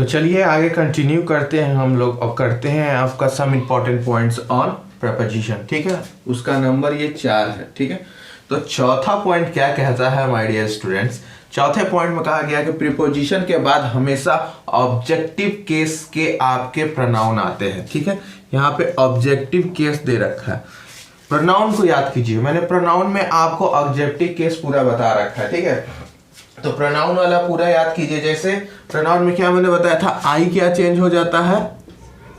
तो चलिए आगे कंटिन्यू करते हैं हम लोग और करते हैं आपका some important points on proposition. ठीक है, उसका नंबर ये 4 है। ठीक है, तो चौथा पॉइंट क्या कहता है माय डियर स्टूडेंट्स, चौथे पॉइंट में कहा गया कि प्रीपोजिशन के बाद हमेशा ऑब्जेक्टिव केस के आपके प्रोनाउन आते हैं। ठीक है, यहाँ पे ऑब्जेक्टिव केस दे रखा है। प्रोनाउन को याद कीजिए, मैंने प्रोनाउन में आपको ऑब्जेक्टिव केस पूरा बता रखा है। ठीक है, तो प्रोनाउन वाला पूरा याद कीजिए। जैसे प्रोनाउन में क्या मैंने बताया था, आई क्या चेंज हो जाता है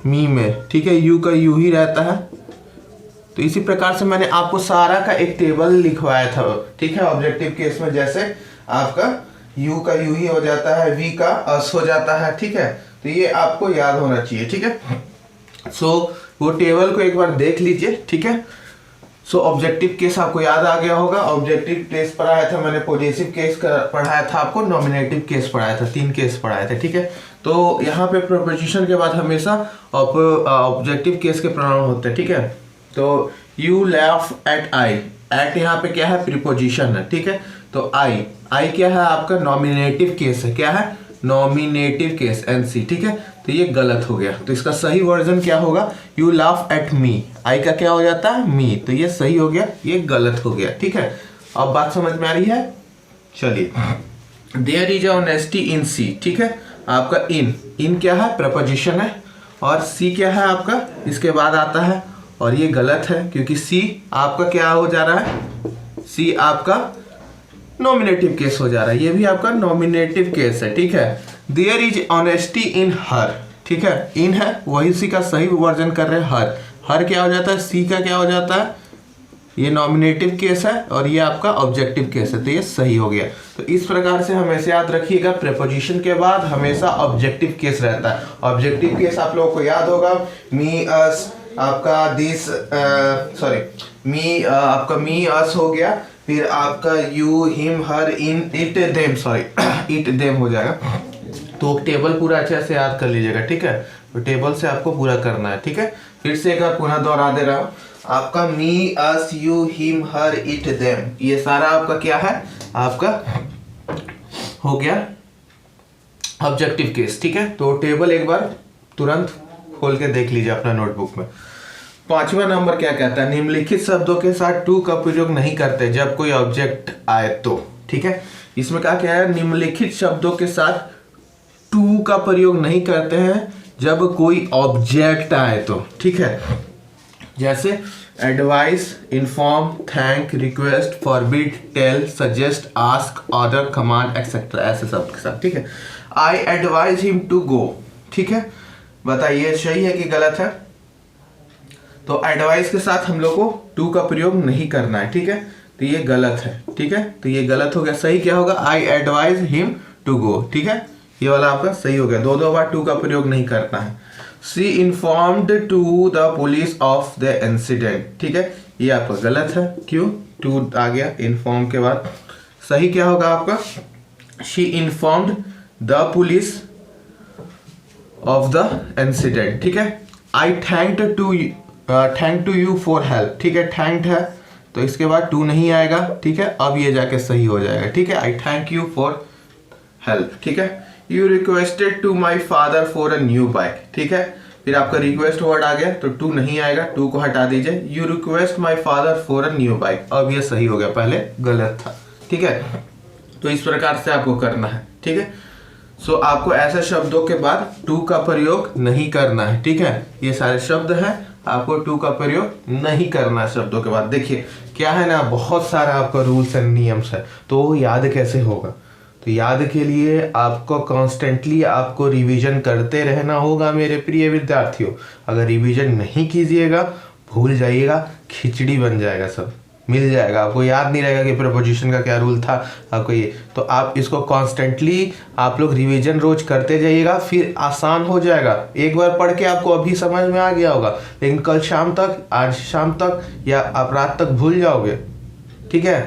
मी में। ठीक है, यू का यू ही रहता है। तो इसी प्रकार से मैंने आपको सारा का एक टेबल लिखवाया था। ठीक है, ऑब्जेक्टिव केस में जैसे आपका यू का यू ही हो जाता है, वी का अस हो जाता है। ठीक है, तो ये आपको याद होना चाहिए। ठीक है, सो वो टेबल को एक बार देख लीजिए। ठीक है, सो ऑब्जेक्टिव केस आपको याद आ गया होगा। ऑब्जेक्टिव केस पढ़ाया था मैंने, पॉजिटिव केस पढ़ाया था आपको, नॉमिनेटिव केस पढ़ाया था, 3 केस पढ़ाए थे। ठीक है, तो यहाँ पे प्रीपोजिशन के बाद हमेशा ऑब्जेक्टिव केस के प्रोनाउन होते हैं। ठीक है, तो you laugh at I, at यहाँ पे क्या है, प्रीपोजिशन है। ठीक है, तो आई क्या है आपका, नॉमिनेटिव केस है। क्या है, नॉमिनेटिव केस, एनसी। ठीक है, तो ये गलत हो गया। तो इसका सही वर्जन क्या होगा, यू लाफ एट मी, आई का क्या हो जाता है, मी। तो ये सही हो गया, ये गलत हो गया। ठीक है, अब बात समझ में आ रही है। चलिए, देयर इज ऑनेस्टी इन सी। ठीक है, आपका इन क्या है, प्रपोजिशन है, और सी क्या है आपका, इसके बाद आता है, और ये गलत है क्योंकि सी आपका क्या हो जा रहा है, सी आपका नॉमिनेटिव केस हो जा रहा है। ये भी आपका नॉमिनेटिव केस है। ठीक है, देयर इज ऑनेस्टी इन हर। ठीक है, इन है वही सी का सही वर्जन कर रहे हैं, हर। हर क्या हो जाता है, सी का क्या हो जाता है, ये नॉमिनेटिव केस है, और ये आपका ऑब्जेक्टिव केस है। तो ये सही हो गया। तो इस प्रकार से हमेशा याद रखिएगा, प्रीपोजिशन के बाद हमेशा ऑब्जेक्टिव केस रहता है। ऑब्जेक्टिव केस आप लोगों को याद होगा, मी अस आपका दिस, सॉरी मी आपका मी अस हो गया, फिर आपका you him her in it them, sorry it them हो जाएगा। तो टेबल पूरा अच्छे से याद कर लीजिएगा। ठीक है, तो टेबल से आपको पूरा करना है। ठीक है, फिर से एक बार पुनः दोहरा दे रहा हूँ, आपका me us you him her it them, ये सारा आपका क्या है, आपका हो गया ऑब्जेक्टिव केस। ठीक है, तो टेबल एक बार तुरंत खोल के देख लीजिए अपना नोटबुक में। 5वां नंबर क्या कहता है, निम्नलिखित शब्दों के साथ टू का प्रयोग नहीं करते जब कोई ऑब्जेक्ट आए तो। ठीक है, इसमें क्या है, निम्नलिखित शब्दों के साथ टू का प्रयोग नहीं करते हैं जब कोई ऑब्जेक्ट आए तो। ठीक है, जैसे advice, inform, thank, request, forbid, tell, suggest, ask, order, command etcetera, ऐसे शब्द के साथ। ठीक है, I advise him to go. ठीक है, बताइए सही है कि गलत है। तो एडवाइस के साथ हम लोग को टू का प्रयोग नहीं करना है। ठीक है, तो ये गलत है। ठीक है, तो ये गलत हो गया। सही क्या होगा, I advise him to go. ठीक है, ये वाला आपका सही हो गया, 2 बार टू का प्रयोग नहीं करना है। She informed to the police of the incident. ठीक है, ये आपका गलत है। क्यों, टू आ गया इन्फॉर्म के बाद। सही क्या होगा आपका, she informed the police of the incident. ठीक है, I thanked to you for help. ठीक है, थैंक्ड है तो इसके बाद टू नहीं आएगा। ठीक है, अब ये जाके सही हो जाएगा। ठीक है, I thank you for help. ठीक है, you requested to my father for a new bike. ठीक है, फिर आपका रिक्वेस्ट वर्ड आ गया तो टू नहीं आएगा, टू को हटा दीजिए। You request my father for a new bike, अब ये सही हो गया, पहले गलत था। ठीक है, तो इस प्रकार से आपको करना है। ठीक है, सो आपको ऐसे शब्दों के बाद टू का प्रयोग नहीं करना है। ठीक है, ये सारे शब्द हैं, आपको टू का प्रयोग नहीं करना है शब्दों के बाद। देखिए क्या है ना, बहुत सारा आपका रूल्स एंड नियम्स है, तो वो याद कैसे होगा। तो याद के लिए आपको कॉन्स्टेंटली आपको रिवीजन करते रहना होगा मेरे प्रिय विद्यार्थियों। अगर रिवीजन नहीं कीजिएगा, भूल जाइएगा, खिचड़ी बन जाएगा, सब मिल जाएगा, आपको याद नहीं रहेगा कि प्रीपोजिशन का क्या रूल था आपको ये। तो आप इसको कॉन्स्टेंटली आप लोग रिवीजन रोज करते जाइएगा, फिर आसान हो जाएगा। एक बार पढ़ के आपको अभी समझ में आ गया होगा, लेकिन कल शाम तक, आज शाम तक या आप रात तक भूल जाओगे। ठीक है,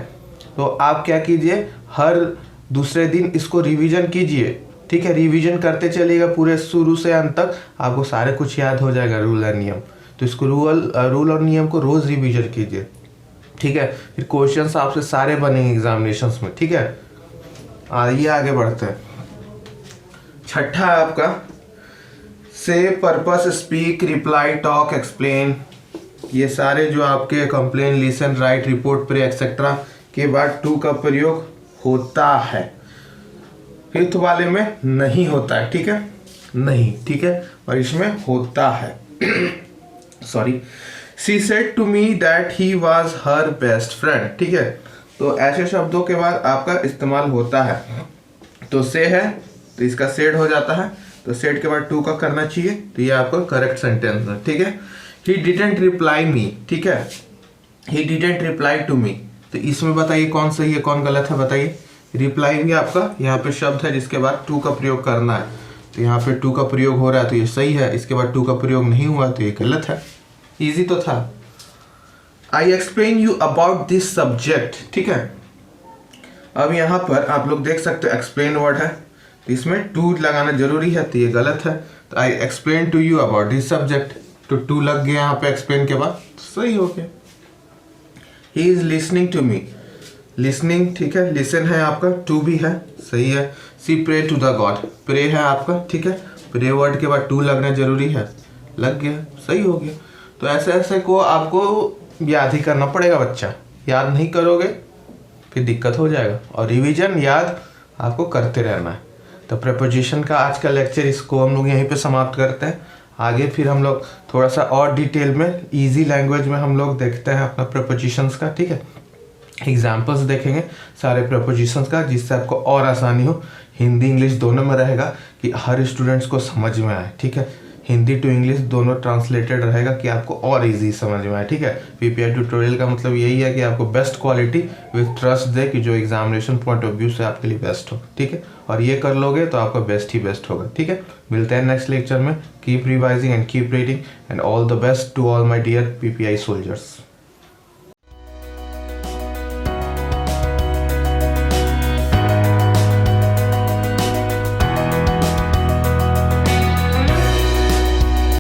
तो आप क्या कीजिए, हर दूसरे दिन इसको रिवीजन कीजिए। ठीक है, रिवीजन करते चलिएगा पूरे शुरू से अंत तक, आपको सारे कुछ याद हो जाएगा, रूल और नियम। तो इसको रूल और नियम को रोज रिवीजन कीजिए। ठीक है, फिर क्वेश्चंस आपसे सारे बनेंगे एग्जामिनेशंस में। ठीक है, आइए आगे बढ़ते हैं। छठा है आपका say, purpose, speak, reply, talk, explain. ये सारे जो आपके complain, listen, write, report, pray etcetera के बाद टू का प्रयोग होता है। फिफ्थ वाले में नहीं होता है, ठीक है, नहीं, ठीक है, और इसमें होता है। Sorry, she said to me that he was her best friend, ठीक है। तो ऐसे शब्दों के बाद आपका इस्तेमाल होता है। तो से है तो इसका सेड हो जाता है, तो सेड के बाद टू का करना चाहिए, तो ये आपका करेक्ट सेंटेंस है, ठीक है। ही डिडंट रिप्लाई मी, ठीक है, he didn't reply to me. तो इसमें बताइए कौन सही है कौन गलत है, बताइए। रिप्लाई भी आपका यहाँ पे शब्द है जिसके बाद टू का प्रयोग करना है, तो यहाँ पे टू का प्रयोग हो रहा है तो ये सही है, इसके बाद टू का प्रयोग नहीं हुआ तो ये गलत है। इजी तो था। I explain you about this subject, ठीक है। अब यहाँ पर आप लोग देख सकते हो एक्सप्लेन वर्ड है, तो इसमें टू लगाना जरूरी है, तो ये गलत है। तो I explain to you about this subject, तो टू लग गया यहाँ पे एक्सप्लेन के बाद, तो सही हो गया। He is listening to me, listening, ठीक है, लिसन है आपका, टू भी है, सही है। She pray to the God, pray है आपका, ठीक है, प्रे वर्ड के बाद टू लगना जरूरी है, लग गया, सही हो गया। तो ऐसे ऐसे को आपको याद ही करना पड़ेगा बच्चा, याद नहीं करोगे फिर दिक्कत हो जाएगा, और रिवीजन याद आपको करते रहना है। तो प्रेपोजिशन का आज का लेक्चर इसको हम लोग यहीं पे समाप्त करते हैं। आगे फिर हम लोग थोड़ा सा और डिटेल में इजी लैंग्वेज में हम लोग देखते हैं अपना प्रेपोजिशंस का, ठीक है। एग्जाम्पल्स देखेंगे सारे प्रेपोजिशंस का, जिससे आपको और आसानी हो। हिंदी इंग्लिश दोनों में रहेगा कि हर स्टूडेंट्स को समझ में आए, ठीक है। हिंदी टू इंग्लिश दोनों ट्रांसलेटेड रहेगा कि आपको और इजी समझ में आए, ठीक है। पीपीआई ट्यूटोरियल का मतलब यही है कि आपको बेस्ट क्वालिटी विथ ट्रस्ट दे कि जो एग्जामिनेशन पॉइंट ऑफ व्यू से आपके लिए बेस्ट हो, ठीक है। और ये कर लोगे तो आपका बेस्ट ही बेस्ट होगा, ठीक है। मिलते हैं नेक्स्ट लेक्चर में। Keep revising and keep reading and all the best to all my dear PPI soldiers.